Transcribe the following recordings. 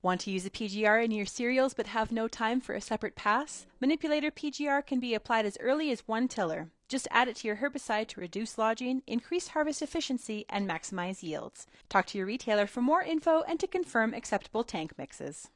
Want to use a PGR in your cereals but have no time for a separate pass? Manipulator PGR can be applied as early as one tiller. Just add it to your herbicide to reduce lodging, increase harvest efficiency, and maximize yields. Talk to your retailer for more info and to confirm acceptable tank mixes.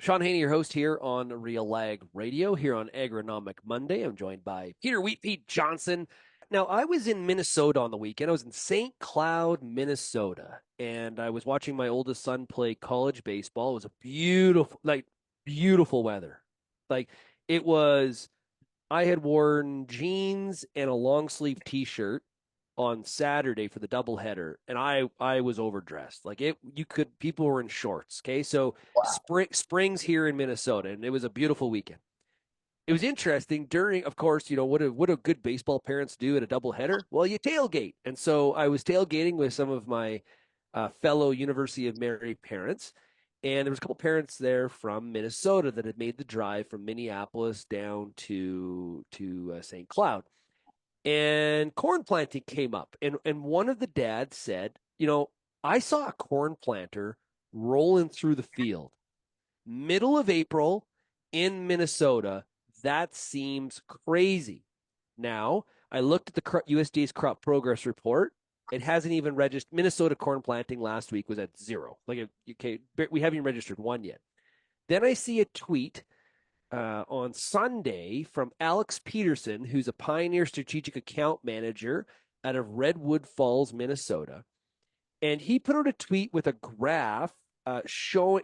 Shaun Haney, your host here on Real Ag Radio, here on Agronomic Monday. I'm joined by Peter Wheatfeed Johnson. Now, I was in Minnesota on the weekend. I was in St. Cloud, Minnesota, and I was watching my oldest son play college baseball. It was a beautiful weather. Like, it was, I had worn jeans and a long sleeve t-shirt on Saturday for the doubleheader, and I was overdressed. Like people were in shorts. Okay, so Wow. springs here in Minnesota, and it was a beautiful weekend. It was interesting during, of course, what do good baseball parents do at a doubleheader? Well, you tailgate, and so I was tailgating with some of my fellow University of Mary parents, and there was a couple parents there from Minnesota that had made the drive from Minneapolis down to St. Cloud, and corn planting came up, and one of the dads said, I saw a corn planter rolling through the field middle of April in Minnesota. That seems crazy. Now, I looked at the USDA's crop progress report. It hasn't even registered. Minnesota corn planting last week was at zero. Okay, we haven't even registered one yet. Then I see a tweet on Sunday from Alex Peterson, who's a Pioneer Strategic Account Manager out of Redwood Falls, Minnesota. And he put out a tweet with a graph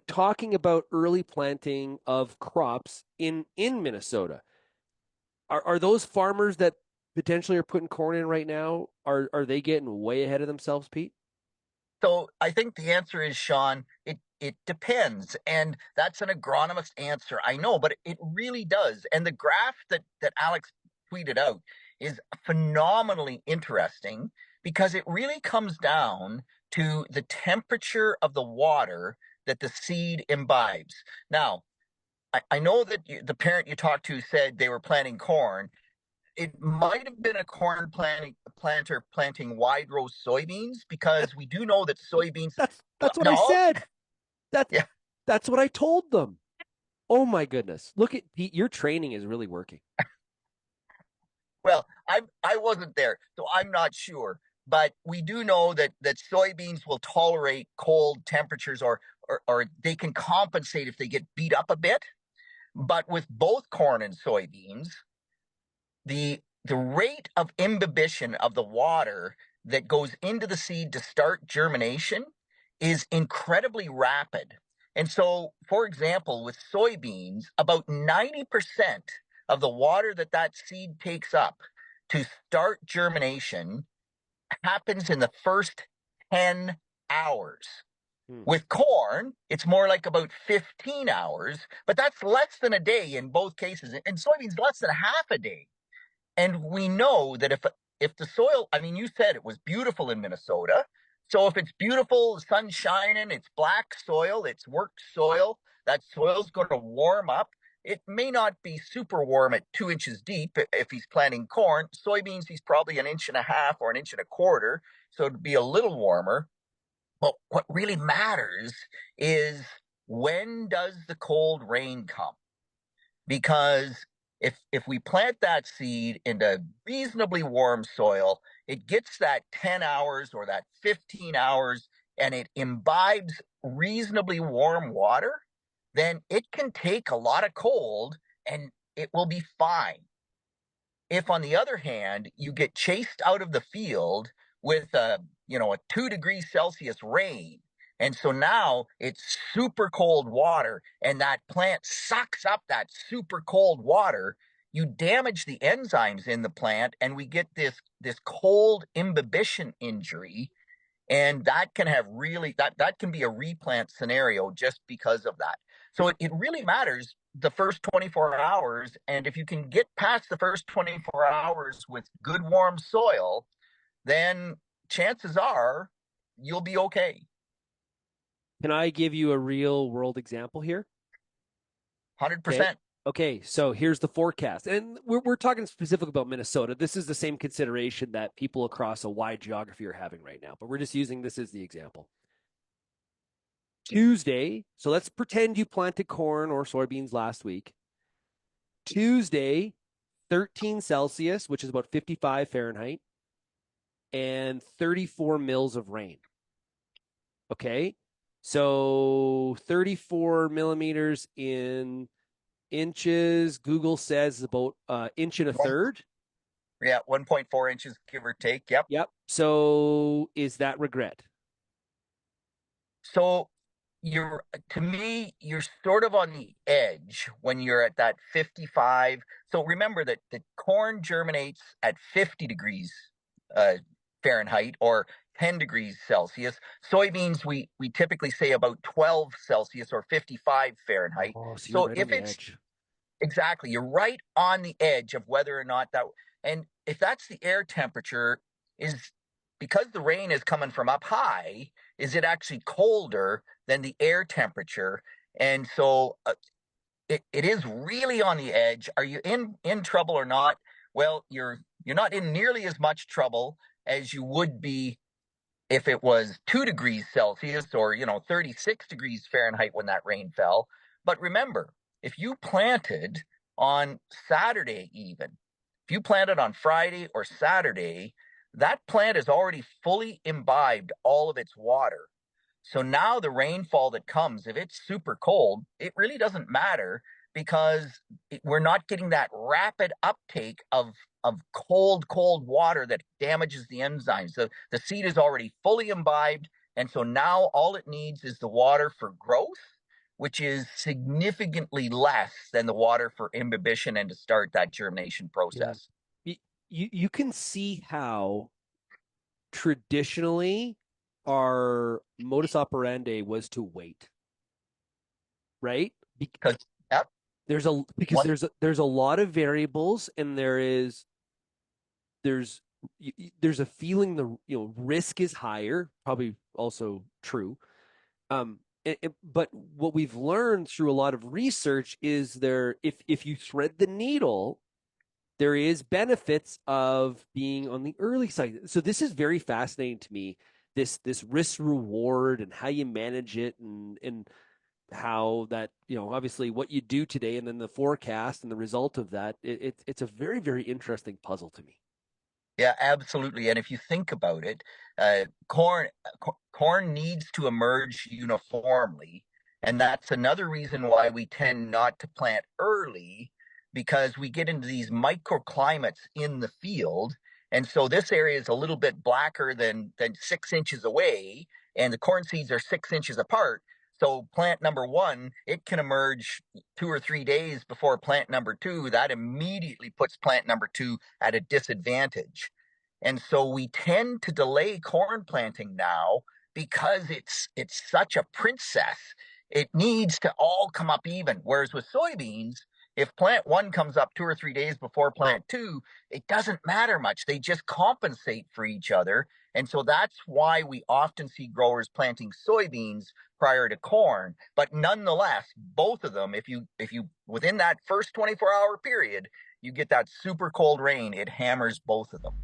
talking about early planting of crops in Minnesota. Are those farmers that potentially are putting corn in right now, are they getting way ahead of themselves, Pete? So I think the answer is, Shaun, it depends. And that's an agronomist answer. I know, but it really does. And the graph that Alex tweeted out is phenomenally interesting because it really comes down to the temperature of the water that the seed imbibes. Now, I know that the parent you talked to said they were planting corn. It might have been a corn planter planting wide row soybeans because we do know that soybeans. That's what I No, said. That yeah. that's what I told them. Oh my goodness! Look at Pete. Your training is really working. Well, I wasn't there, so I'm not sure. But we do know that soybeans will tolerate cold temperatures, or they can compensate if they get beat up a bit. But with both corn and soybeans, the rate of imbibition of the water that goes into the seed to start germination is incredibly rapid. And so, for example, with soybeans, about 90% of the water that seed takes up to start germination happens in the first 10 hours. With corn, it's more like about 15 hours, but that's less than a day in both cases. And soybeans, less than half a day. And we know that if the soil, I mean, you said it was beautiful in Minnesota. So if it's beautiful, the sun's shining, it's black soil, it's worked soil, that soil's going to warm up. It may not be super warm at 2 inches deep if he's planting corn. Soybeans, he's probably an inch and a half or an inch and a quarter. So it'd be a little warmer. But what really matters is, when does the cold rain come? Because if we plant that seed into reasonably warm soil, it gets that 10 hours or that 15 hours and it imbibes reasonably warm water, then it can take a lot of cold and it will be fine. If, on the other hand, you get chased out of the field with a 2 degrees Celsius rain, and so now it's super cold water, and that plant sucks up that super cold water, you damage the enzymes in the plant, and we get this cold imbibition injury, and that can have that can be a replant scenario just because of that. So it really matters the first 24 hours. And if you can get past the first 24 hours with good warm soil, then chances are you'll be okay. Can I give you a real world example here? Okay. 100%. Okay, so here's the forecast. And we're talking specifically about Minnesota. This is the same consideration that people across a wide geography are having right now, but we're just using this as the example. Tuesday, so let's pretend you planted corn or soybeans last week. Tuesday, 13 Celsius, which is about 55 Fahrenheit, and 34 mils of rain. Okay, so 34 millimeters in inches, Google says about inch and a third. Yeah, 1.4 inches, give or take. Yep. Yep. So is that regret? So to me, you're sort of on the edge when you're at that 55. So remember that the corn germinates at 50 degrees Fahrenheit or 10 degrees Celsius. Soybeans, we typically say about 12 Celsius or 55 Fahrenheit. Oh, so you're So right on if the it's edge. exactly, you're right on the edge of whether or not that, and if that's the air temperature, is because the rain is coming from up high, is it actually colder than the air temperature? And so it is really on the edge. Are you in trouble or not? Well, you're not in nearly as much trouble as you would be if it was 2 degrees Celsius or 36 degrees Fahrenheit when that rain fell. But remember, if you planted on Saturday, even if you planted on Friday or Saturday, that plant has already fully imbibed all of its water. So now the rainfall that comes, if it's super cold, it really doesn't matter because we're not getting that rapid uptake of cold water that damages the enzymes. The seed is already fully imbibed. And so now all it needs is the water for growth, which is significantly less than the water for imbibition and to start that germination Yeah. process. You can see how traditionally our modus operandi was to wait, right? Because yep, Because one, there's a lot of variables, and there's there's a feeling risk is higher, probably also true. But what we've learned through a lot of research is if you thread the needle, there is benefits of being on the early side. So this is very fascinating to me. This risk reward and how you manage it, and how that obviously what you do today and then the forecast and the result of that. It's a very, very interesting puzzle to me. yeah, absolutely. And if you think about it, corn needs to emerge uniformly, and that's another reason why we tend not to plant early because we get into these microclimates in the field, and so this area is a little bit blacker than 6 inches away, and the corn seeds are 6 inches apart. So plant number one, it can emerge 2 or 3 days before plant number two. That immediately puts plant number two at a disadvantage. And so we tend to delay corn planting now because it's such a princess. It needs to all come up even. Whereas with soybeans, if plant one comes up 2 or 3 days before plant two, it doesn't matter much. They just compensate for each other. And so that's why we often see growers planting soybeans prior to corn. But nonetheless, both of them, if you within that first 24-hour period, you get that super cold rain, it hammers both of them.